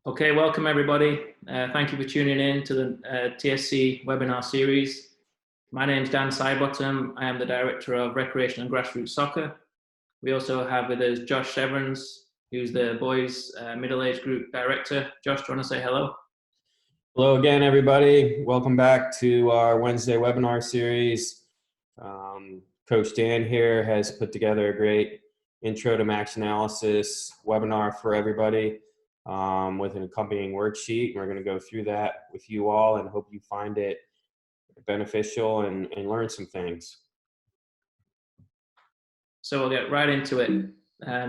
Okay, welcome everybody. Thank you for tuning in to the TSC webinar series. My name is Dan Sidebottom. I am the Director of Recreation and Grassroots Soccer. We also have with us Josh Severance, who's the Boys Middle Age Group Director. Josh, do you want to say hello? Hello again, everybody. Welcome back to our Wednesday webinar series. Coach Dan here has put together a great intro to match analysis webinar for everybody with an accompanying worksheet. We're going to go through that with you all and hope you find it beneficial and learn some things. So we'll get right into it.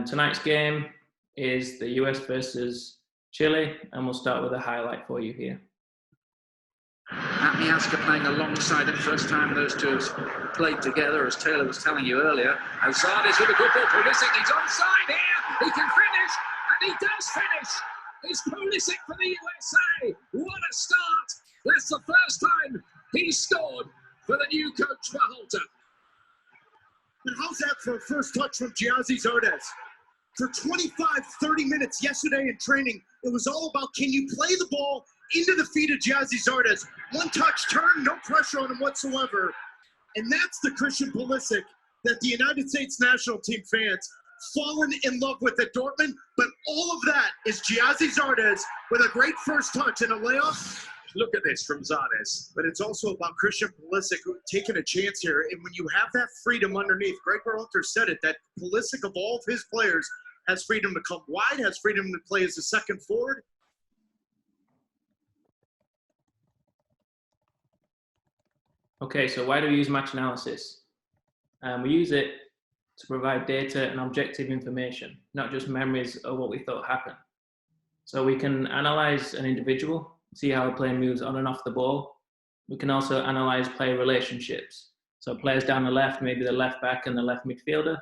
Tonight's game is the US versus Chile, and we'll start with a highlight for you here. Miazga playing alongside him, first time those two have played together, as Taylor was telling you earlier. Hazardis with a good ball. Pulisic, he's onside here. He can finish, and he does finish. It's Pulisic for the USA. What a start. That's the first time he's scored for the new coach Verhalter. And how's that for a first touch from Giazzi Zardes? For 25, 30 minutes yesterday in training, it was all about, can you play the ball into the feet of Giazzi Zardes? One touch turn, no pressure on him whatsoever. And that's the Christian Pulisic that the United States national team fans fallen in love with at Dortmund. But all of that is Giazzi Zardes with a great first touch and a layoff. Look at this from Zardes. But it's also about Christian Pulisic taking a chance here. And when you have that freedom underneath, Greg Berhalter said it, that Pulisic of all of his players has freedom to come wide, has freedom to play as a second forward. Okay, so why do we use match analysis? We use it to provide data and objective information, not just memories of what we thought happened. So we can analyze an individual, see how a player moves on and off the ball. We can also analyze player relationships. So players down the left, maybe the left back and the left midfielder.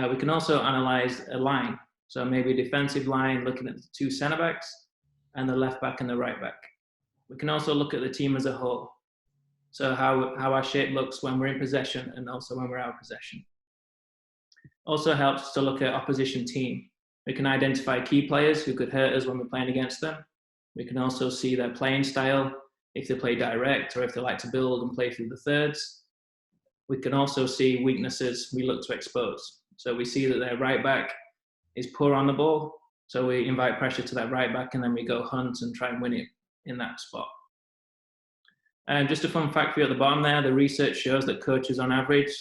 We can also analyze a line. So maybe a defensive line, looking at the two centre backs and the left back and the right back. We can also look at the team as a whole. So how our shape looks when we're in possession and also when we're out of possession. Also helps to look at opposition team. We can identify key players who could hurt us when we're playing against them. We can also see their playing style, if they play direct or if they like to build and play through the thirds. We can also see weaknesses we look to expose. So we see that their right back is poor on the ball, so we invite pressure to that right back and then we go hunt and try and win it in that spot. And just a fun fact for you at the bottom there, the research shows that coaches on average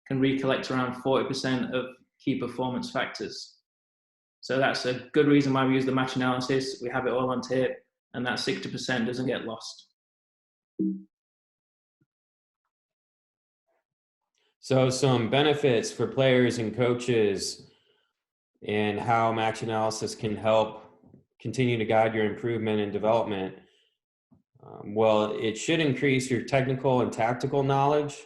can recollect around 40% of key performance factors. So that's a good reason why we use the match analysis. We have it all on tape, and that 60% doesn't get lost. So some benefits for players and coaches and how match analysis can help continue to guide your improvement and development. Well, it should increase your technical and tactical knowledge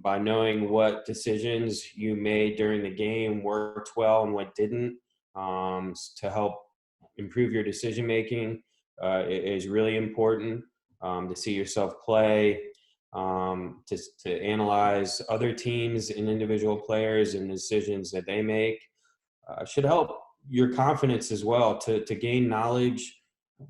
by knowing what decisions you made during the game worked well and what didn't, to help improve your decision making. It is really important to see yourself play, to analyze other teams and individual players and decisions that they make. Should help your confidence as well. To gain knowledge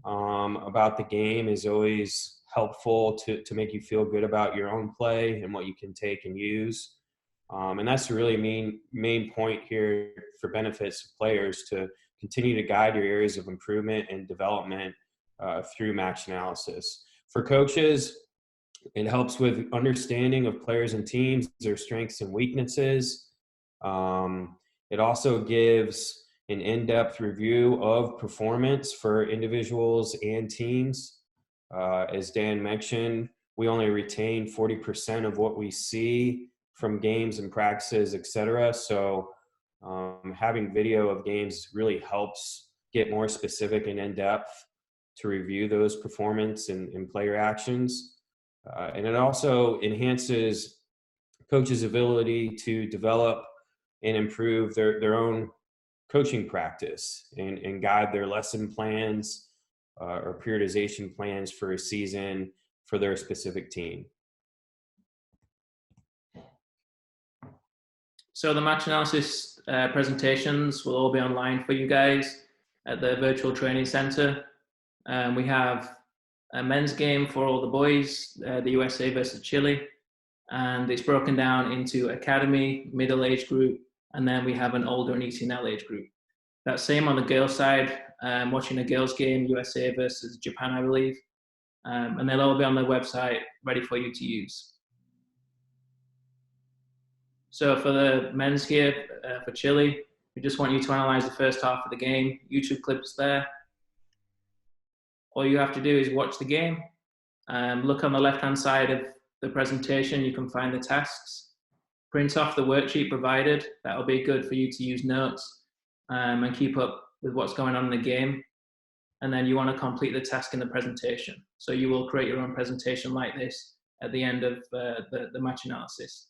about the game is always helpful to make you feel good about your own play and what you can take and use. And that's the really main point here for benefits of players, to continue to guide your areas of improvement and development through match analysis. For coaches, it helps with understanding of players and teams, their strengths and weaknesses. It also gives an in-depth review of performance for individuals and teams. As Dan mentioned, we only retain 40% of what we see from games and practices, etc. So having video of games really helps get more specific and in-depth to review those performance and player actions. And it also enhances coaches' ability to develop and improve their own coaching practice and guide their lesson plans or periodization plans for a season for their specific team. So the match analysis presentations will all be online for you guys. at the virtual training center. We have a men's game for all the boys, the USA versus Chile, and it's broken down into academy, middle age group, and then we have an older and ECNL age group. That same on the girls' side, watching a girls' game, USA versus Japan, I believe, and they'll all be on the website ready for you to use. So for the men's here, for Chile, we just want you to analyze the first half of the game. YouTube clips there. All you have to do is watch the game. Look on the left-hand side of the presentation, you can find the tasks. Print off the worksheet provided. That'll be good for you to use notes and keep up with what's going on in the game. And then you want to complete the task in the presentation. So you will create your own presentation like this at the end of the match analysis.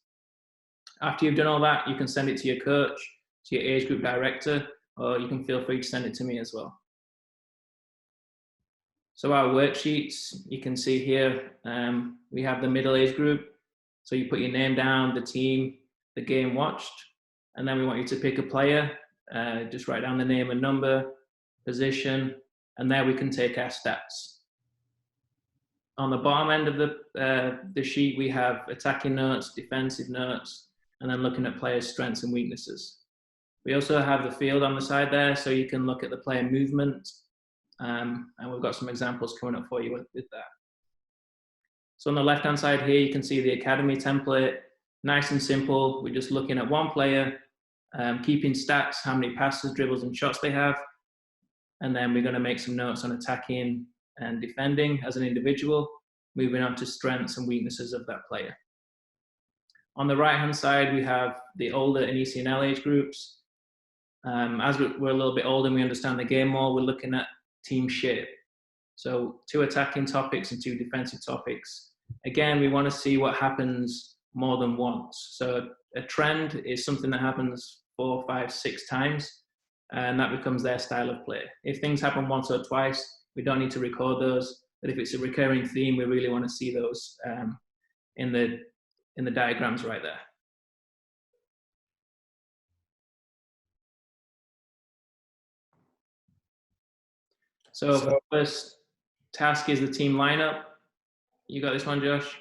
After you've done all that, you can send it to your coach, to your age group director, or you can feel free to send it to me as well. So our worksheets, you can see here, we have the middle age group. So you put your name down, the team, the game watched, and then we want you to pick a player, just write down the name and number, position, and there we can take our stats. On the bottom end of the sheet, we have attacking notes, defensive notes, and then looking at players' strengths and weaknesses. We also have the field on the side there, so you can look at the player movement, and we've got some examples coming up for you with that. So on the left-hand side here, you can see the academy template, nice and simple. We're just looking at one player, keeping stats, how many passes, dribbles, and shots they have, and then we're going to make some notes on attacking and defending as an individual, moving on to strengths and weaknesses of that player. On the right-hand side, we have the older and ECNL age groups. As we're a little bit older and we understand the game more, we're looking at team shape. So 2 attacking topics and 2 defensive topics. Again, we want to see what happens more than once. So a trend is something that happens 4, 5, 6 times, and that becomes their style of play. If things happen once or twice, we don't need to record those. But if it's a recurring theme, we really want to see those in the diagrams right there. So the first task is the team lineup. You got this one, Josh?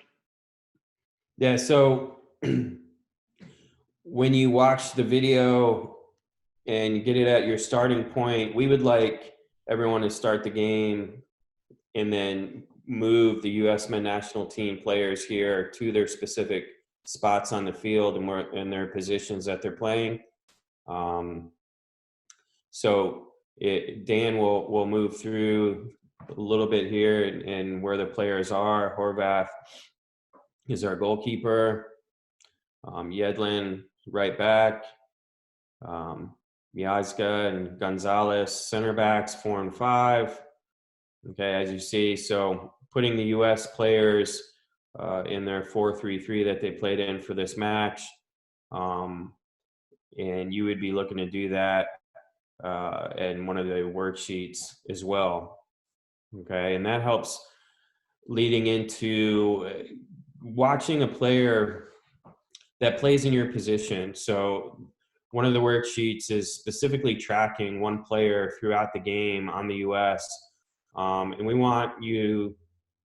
Yeah, so when you watch the video and you get it at your starting point, we would like everyone to start the game and then move the U.S. men's national team players here to their specific spots on the field and their positions that they're playing. Dan will move through a little bit here and where the players are. Horvath is our goalkeeper. Yedlin, right back. Miazga and Gonzalez, center backs, 4 and 5. Okay, as you see, so putting the U.S. players in their 4-3-3 that they played in for this match. And you would be looking to do that in one of the worksheets as well. Okay, and that helps leading into watching a player that plays in your position. So one of the worksheets is specifically tracking one player throughout the game on the U.S. And we want you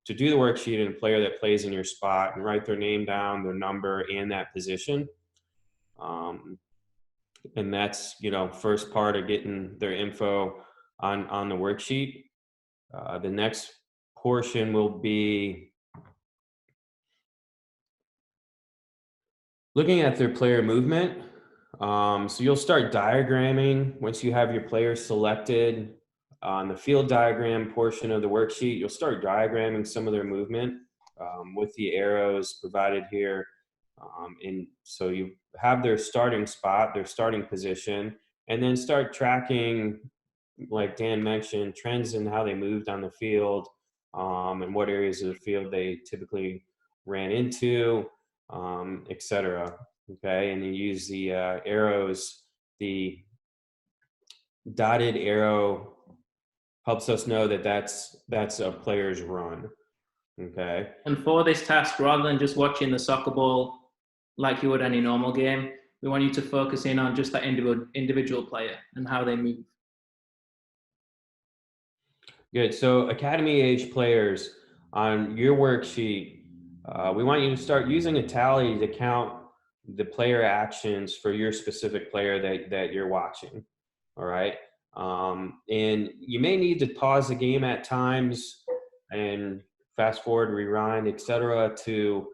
to do the worksheet in a player that plays in your spot and write their name down, their number, and that position. And that's, first part of getting their info on the worksheet. The next portion will be looking at their player movement. So you'll start diagramming once you have your players selected. On the field diagram portion of the worksheet, you'll start diagramming some of their movement with the arrows provided here. And so you have their starting spot, their starting position, and then start tracking, like Dan mentioned, trends in how they moved on the field and what areas of the field they typically ran into, etc. Okay, and you use the arrows. The dotted arrow helps us know that that's a player's run. Okay. And for this task, rather than just watching the soccer ball like you would any normal game, we want you to focus in on just that individual player and how they move. Good. So academy age players, on your worksheet, we want you to start using a tally to count the player actions for your specific player that you're watching. All right. And you may need to pause the game at times and fast forward, rewind, etc., to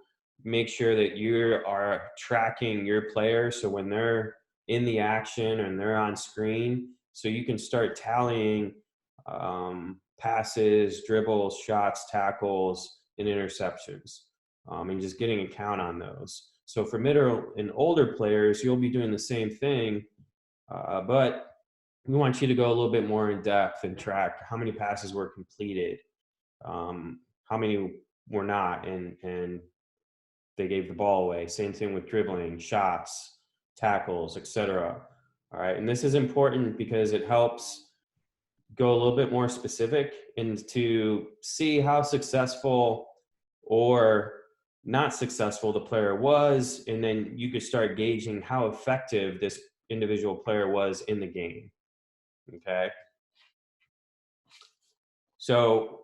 make sure that you are tracking your player. So when they're in the action and they're on screen, so you can start tallying passes, dribbles, shots, tackles, and interceptions, and just getting a count on those. So for middle and older players, you'll be doing the same thing, but we want you to go a little bit more in depth and track how many passes were completed, how many were not, and they gave the ball away. Same thing with dribbling, shots, tackles, etc. All right, and this is important because it helps go a little bit more specific and to see how successful or not successful the player was, and then you could start gauging how effective this individual player was in the game. Okay. So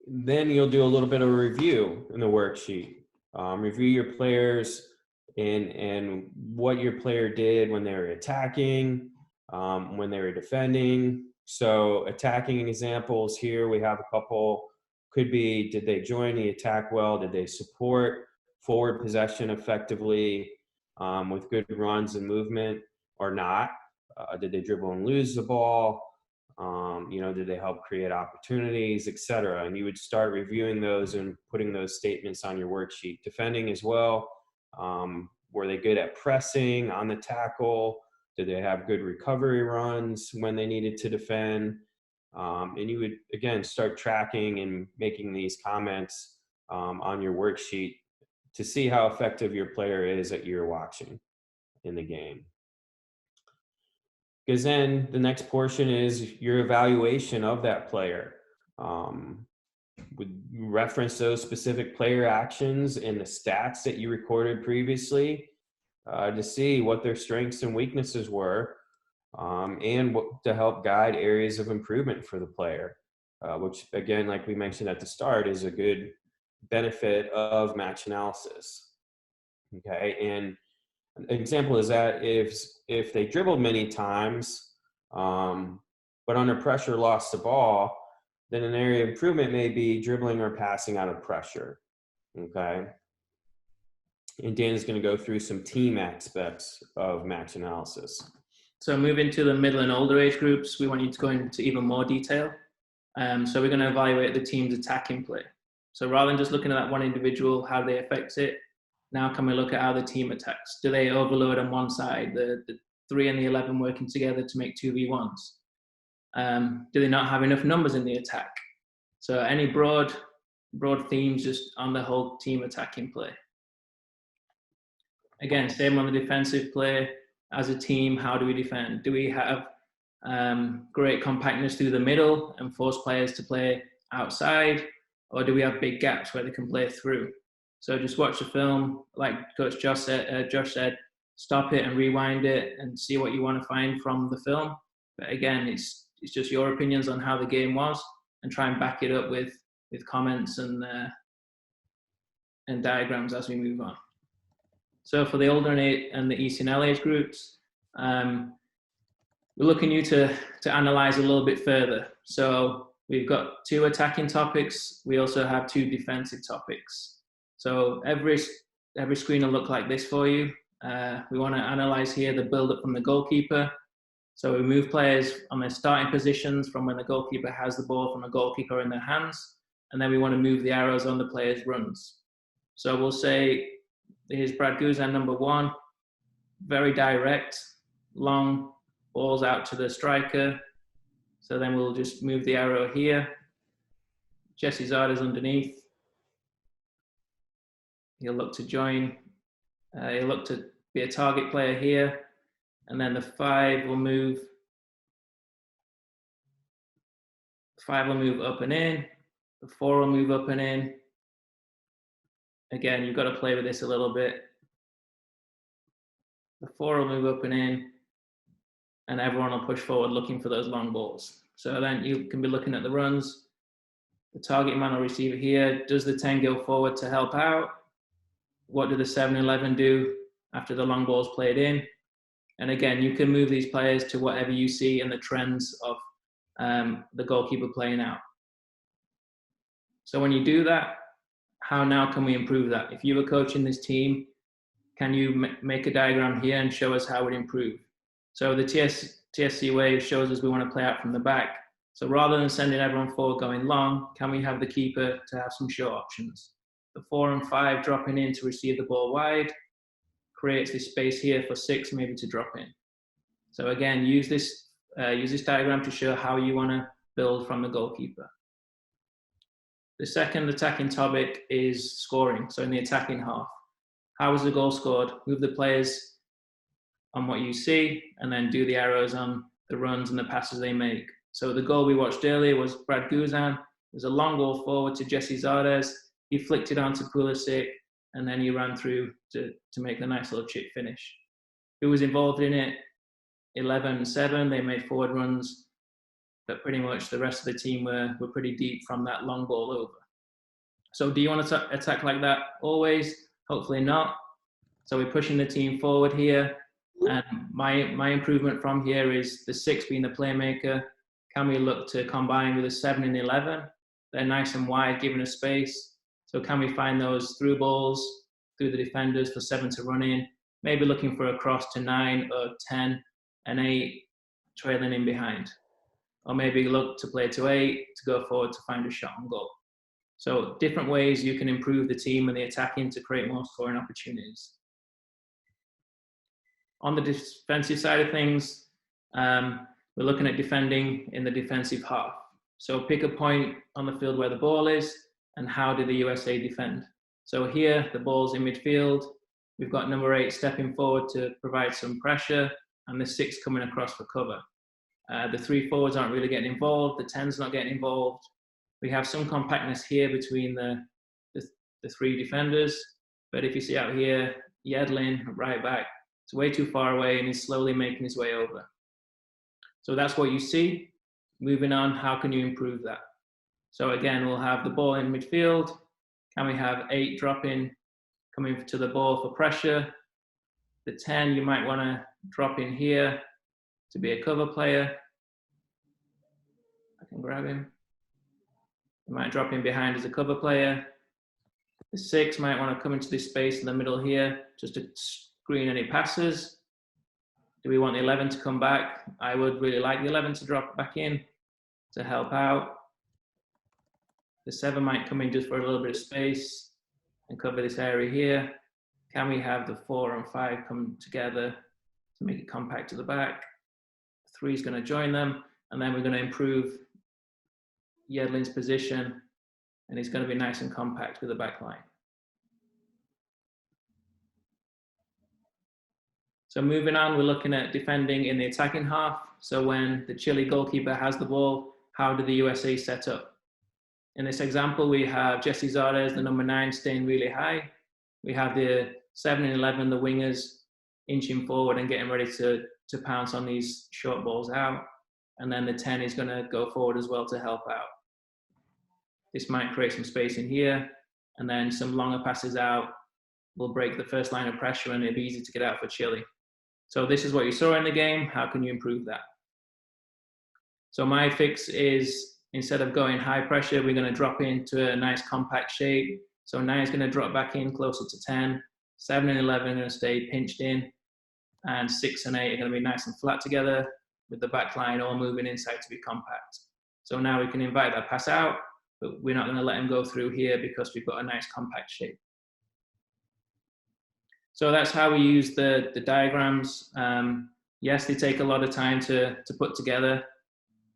then you'll do a little bit of a review in the worksheet. Review your players and what your player did when they were attacking, when they were defending. So attacking examples here, we have a couple. Could be, did they join the attack well? Did they support forward possession effectively with good runs and movement or not? Did they dribble and lose the ball? Did they help create opportunities, etc.? And you would start reviewing those and putting those statements on your worksheet. Defending as well. Were they good at pressing on the tackle? Did they have good recovery runs when they needed to defend? And you would, again, start tracking and making these comments on your worksheet to see how effective your player is that you're watching in the game. Because then the next portion is your evaluation of that player. Would reference those specific player actions and the stats that you recorded previously to see what their strengths and weaknesses were, and to help guide areas of improvement for the player, which, again, like we mentioned at the start, is a good benefit of match analysis. Okay, and an example is that if they dribbled many times, but under pressure lost the ball, then an area of improvement may be dribbling or passing out of pressure. Okay. And Dan is going to go through some team aspects of match analysis. So moving to the middle and older age groups, we want you to go into even more detail. So we're going to evaluate the team's attacking play. So rather than just looking at that one individual, how they affect it, now can we look at how the team attacks? Do they overload on one side, the 3 and the 11 working together to make 2v1s? Do they not have enough numbers in the attack? So any broad themes just on the whole team attacking play. Again, same on the defensive play. As a team, how do we defend? Do we have great compactness through the middle and force players to play outside? Or do we have big gaps where they can play through? So just watch the film, like Coach Josh said, stop it and rewind it and see what you want to find from the film. But again, it's just your opinions on how the game was, and try and back it up with comments and diagrams as we move on. So for the older and the ECNL age groups, we're looking you to analyze a little bit further. So we've got 2 attacking topics. We also have 2 defensive topics. So every screen will look like this for you. We want to analyze here the build up from the goalkeeper. So we move players on their starting positions from when the goalkeeper has the ball from a goalkeeper in their hands. And then we want to move the arrows on the players' runs. So we'll say, here's Brad Guzan, number 1, very direct, long balls out to the striker. So then we'll just move the arrow here. Jesse Zarda's underneath. He'll look to join. He'll look to be a target player here. And then the 5 will move. 5 will move up and in. The 4 will move up and in. Again, you've got to play with this a little bit. The 4 will move up and in. And everyone will push forward looking for those long balls. So then you can be looking at the runs. The target man or receiver here, does the 10 go forward to help out? What do the 7-11 do after the long ball's played in? And again, you can move these players to whatever you see in the trends of the goalkeeper playing out. So when you do that, how now can we improve that? If you were coaching this team, can you make a diagram here and show us how it improve? So the TSC way shows us we want to play out from the back. So rather than sending everyone forward going long, can we have the keeper to have some short options? The 4 and 5 dropping in to receive the ball wide creates this space here for 6 maybe to drop in. So again, use this diagram to show how you want to build from the goalkeeper. The second attacking topic is scoring. So in the attacking half, how was the goal scored? Move the players on what you see, and then do the arrows on the runs and the passes they make. So the goal we watched earlier was Brad Guzan. It was a long ball forward to Jesse Zardes. He flicked it onto Pulisic, and then he ran through to make the nice little chip finish. Who was involved in it? 11-7. They made forward runs, but pretty much the rest of the team were pretty deep from that long ball over. So do you want to attack like that always? Hopefully not. So we're pushing the team forward here. And my improvement from here is the 6 being the playmaker. Can we look to combine with a 7 and 11? They're nice and wide, giving us space. So can we find those through balls, through the defenders for 7 to run in? Maybe looking for a cross to 9 or 10 and 8 trailing in behind. Or maybe look to play to 8 to go forward to find a shot on goal. So different ways you can improve the team and the attacking to create more scoring opportunities. On the defensive side of things, we're looking at defending in the defensive half. So pick a point on the field where the ball is and how did the USA defend. So here, the ball's in midfield. We've got number 8 stepping forward to provide some pressure and the 6 coming across for cover. The 3 forwards aren't really getting involved. The 10's not getting involved. We have some compactness here between the 3 defenders. But if you see out here, Yedlin, right back, it's way too far away and he's slowly making his way over. So that's what you see. Moving on, how can you improve that? So again, we'll have the ball in midfield. Can we have 8 dropping, coming to the ball for pressure? The 10, you might want to drop in here to be a cover player. I can grab him. You might drop in behind as a cover player. The 6 might want to come into this space in the middle here just to screen any passes. Do we want the 11 to come back? I would really like the 11 to drop back in to help out. The 7 might come in just for a little bit of space and cover this area here. Can we have the 4 and 5 come together to make it compact to the back? 3 is going to join them, and then we're going to improve Yedlin's position, and it's going to be nice and compact with the back line. So moving on, we're looking at defending in the attacking half. So when the Chile goalkeeper has the ball, how do the USA set up? In this example, we have Jesse Zardes, the number 9, staying really high. We have the 7 and 11, the wingers, inching forward and getting ready to pounce on these short balls out. And then the 10 is going to go forward as well to help out. This might create some space in here, and then some longer passes out will break the first line of pressure, and it'll be easy to get out for Chile. So this is what you saw in the game. How can you improve that? So my fix is, instead of going high pressure, we're going to drop into a nice compact shape. So 9 is going to drop back in closer to 10. 7 and 11 are going to stay pinched in. And 6 and 8 are going to be nice and flat together, with the back line all moving inside to be compact. So now we can invite that pass out, but we're not going to let him go through here because we've got a nice compact shape. So that's how we use the diagrams. Yes, they take a lot of time to put together,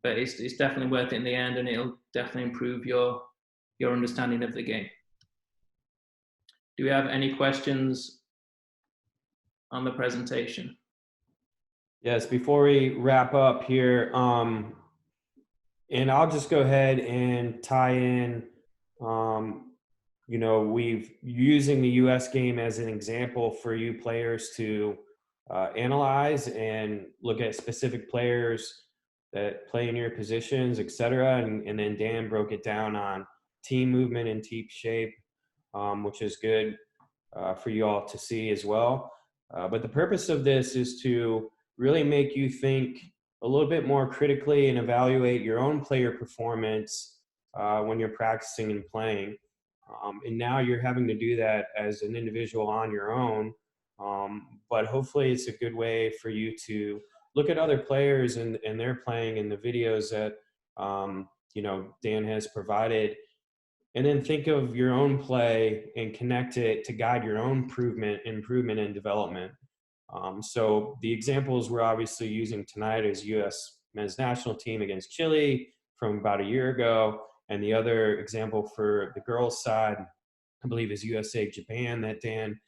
but it's definitely worth it in the end, and it'll definitely improve your understanding of the game. Do we have any questions on the presentation? Yes, before we wrap up here, and I'll just go ahead and tie in, you know, we've using the US game as an example for you players to analyze and look at specific players that play in your positions, etc. And then Dan broke it down on team movement and team shape, which is good for you all to see as well. But the purpose of this is to really make you think a little bit more critically and evaluate your own player performance when you're practicing and playing. And now you're having to do that as an individual on your own. But hopefully it's a good way for you to look at other players and their playing in the videos that Dan has provided, and then think of your own play and connect it to guide your own improvement and development. So the examples we're obviously using tonight is U.S. men's national team against Chile from about a year ago. And the other example for the girls' side, I believe, is USA Japan that Dan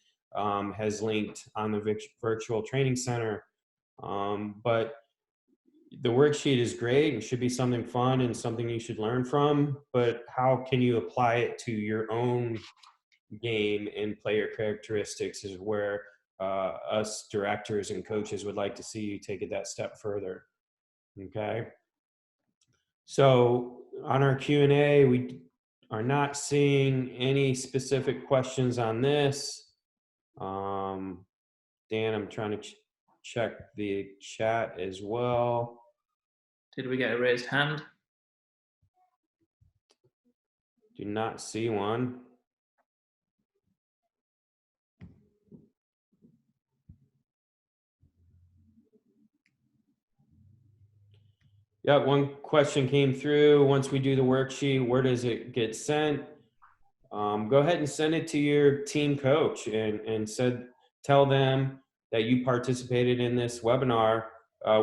has linked on the virtual training center. But the worksheet is great and should be something fun and something you should learn from, but how can you apply it to your own game and player characteristics is where us directors and coaches would like to see you take it that step further. Okay. So on our Q&A, we are not seeing any specific questions on this. Dan, I'm trying to check the chat as well. Did we get a raised hand? Do not see one. Yeah, one question came through. Once we do the worksheet, where does it get sent? Go ahead and send it to your team coach and tell them that you participated in this webinar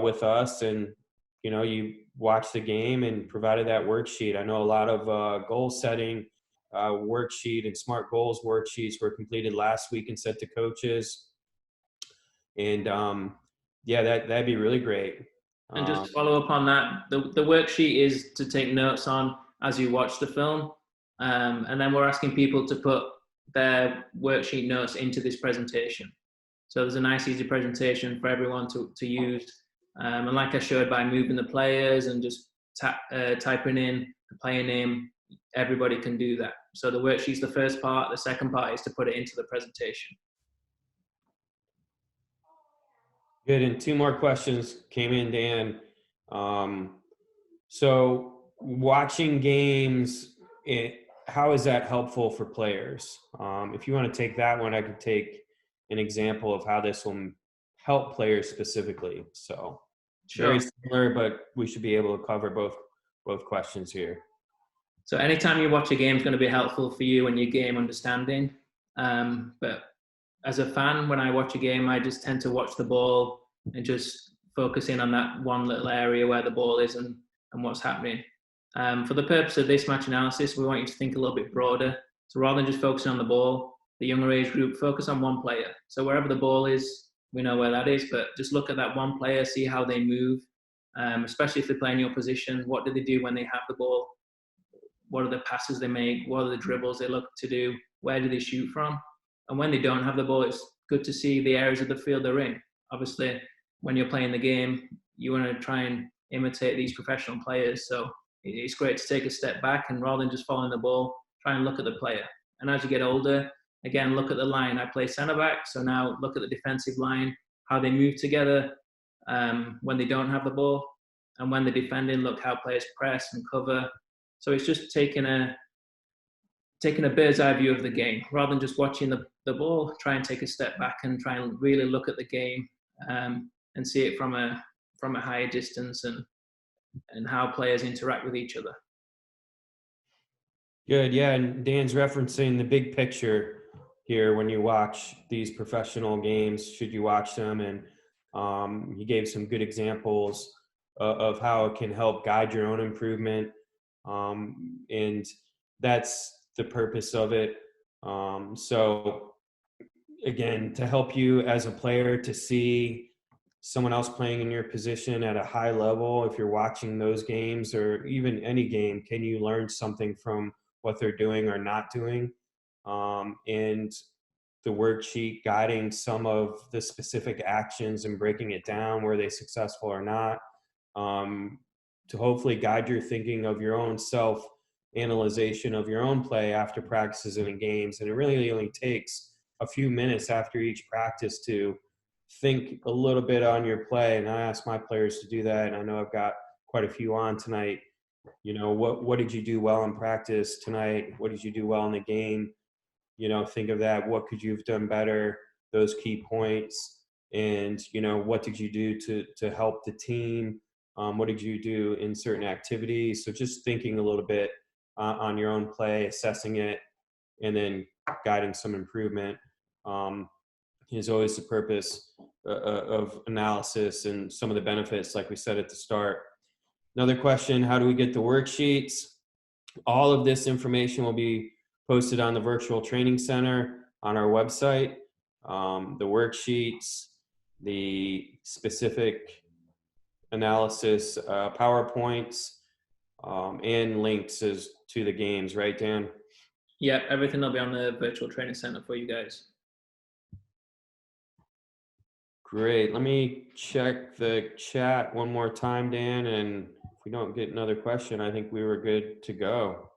with us, and you watched the game and provided that worksheet. I know a lot of goal setting worksheet and SMART goals worksheets were completed last week and sent to coaches. And yeah, that'd be really great. And just to follow up on that, the worksheet is to take notes on as you watch the film. And then we're asking people to put their worksheet notes into this presentation. So there's a nice, easy presentation for everyone to use. And like I showed, by moving the players and just typing in the player name, everybody can do that. So the worksheet's the first part. The second part is to put it into the presentation. Good, and two more questions came in, Dan. So watching games, how is that helpful for players? If you want to take that one, I could take an example of how this will help players specifically. So Sure. Very similar, but we should be able to cover both questions here. So anytime you watch a game is going to be helpful for you and your game understanding. But as a fan, when I watch a game, I just tend to watch the ball and just focus in on that one little area where the ball is and what's happening. For the purpose of this match analysis, we want you to think a little bit broader. So rather than just focusing on the ball, the younger age group, focus on one player. So wherever the ball is, we know where that is, but just look at that one player, see how they move, especially if they play in your position. What do they do when they have the ball? What are the passes they make? What are the dribbles they look to do? Where do they shoot from? And when they don't have the ball, it's good to see the areas of the field they're in. Obviously, when you're playing the game, you want to try and imitate these professional players. So it's great to take a step back and rather than just following the ball, try and look at the player. And as you get older, again, look at the line. I play centre back, so now look at the defensive line, how they move together when they don't have the ball. And when they're defending, look how players press and cover. So it's just taking a bird's eye view of the game. Rather than just watching the ball, try and take a step back and try and really look at the game and see it from a higher distance and how players interact with each other. Good, yeah, and Dan's referencing the big picture here when you watch these professional games, should you watch them, and he gave some good examples of how it can help guide your own improvement, and that's the purpose of it. So again, to help you as a player to see someone else playing in your position at a high level, if you're watching those games or even any game, can you learn something from what they're doing or not doing? And the worksheet guiding some of the specific actions and breaking it down, were they successful or not? to hopefully guide your thinking of your own self-analyzation of your own play after practices and in games. And it really only takes a few minutes after each practice to think a little bit on your play. And I ask my players to do that. And I know I've got quite a few on tonight. You know, what did you do well in practice tonight? What did you do well in the game? You know, think of that. What could you have done better? Those key points. And, you know, what did you do to help the team? What did you do in certain activities? So just thinking a little bit on your own play, assessing it, and then guiding some improvement is always the purpose of analysis and some of the benefits, like we said at the start. Another question, how do we get the worksheets? All of this information will be posted on the Virtual Training Center on our website. The worksheets, the specific analysis, PowerPoints, and links as to the games, right, Dan? Yeah, everything will be on the Virtual Training Center for you guys. Great. Let me check the chat one more time, Dan, and if we don't get another question, I think we were good to go.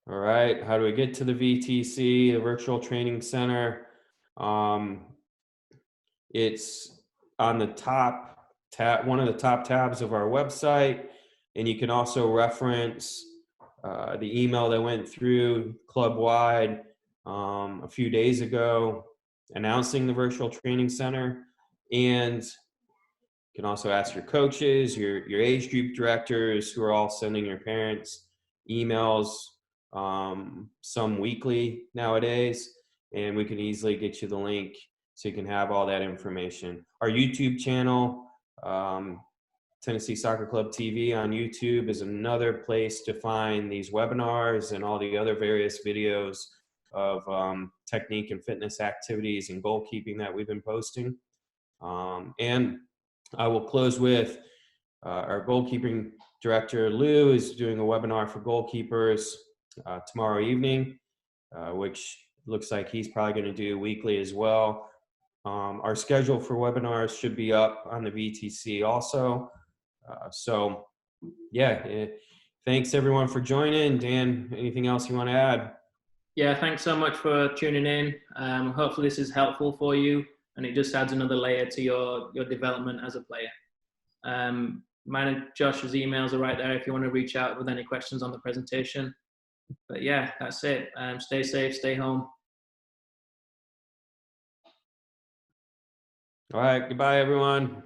All right, how do we get to the VTC, the Virtual Training Center? It's on the top tab, one of the top tabs of our website, and you can also reference the email that went through club-wide a few days ago announcing the Virtual Training Center. And you can also ask your coaches, your age group directors, who are all sending your parents emails, some weekly nowadays, and we can easily get you the link so you can have all that information. Our YouTube channel, Tennessee Soccer Club TV on YouTube, is another place to find these webinars and all the other various videos of technique and fitness activities and goalkeeping that we've been posting. And I will close with our goalkeeping director, Lou, is doing a webinar for goalkeepers tomorrow evening, which looks like he's probably going to do weekly as well. Our schedule for webinars should be up on the VTC also. So yeah, thanks everyone for joining. Dan, anything else you want to add? Yeah, thanks so much for tuning in. Hopefully this is helpful for you, and it just adds another layer to your development as a player. Mine and Josh's emails are right there if you want to reach out with any questions on the presentation. But yeah, that's it. Stay safe, stay home. All right, goodbye everyone.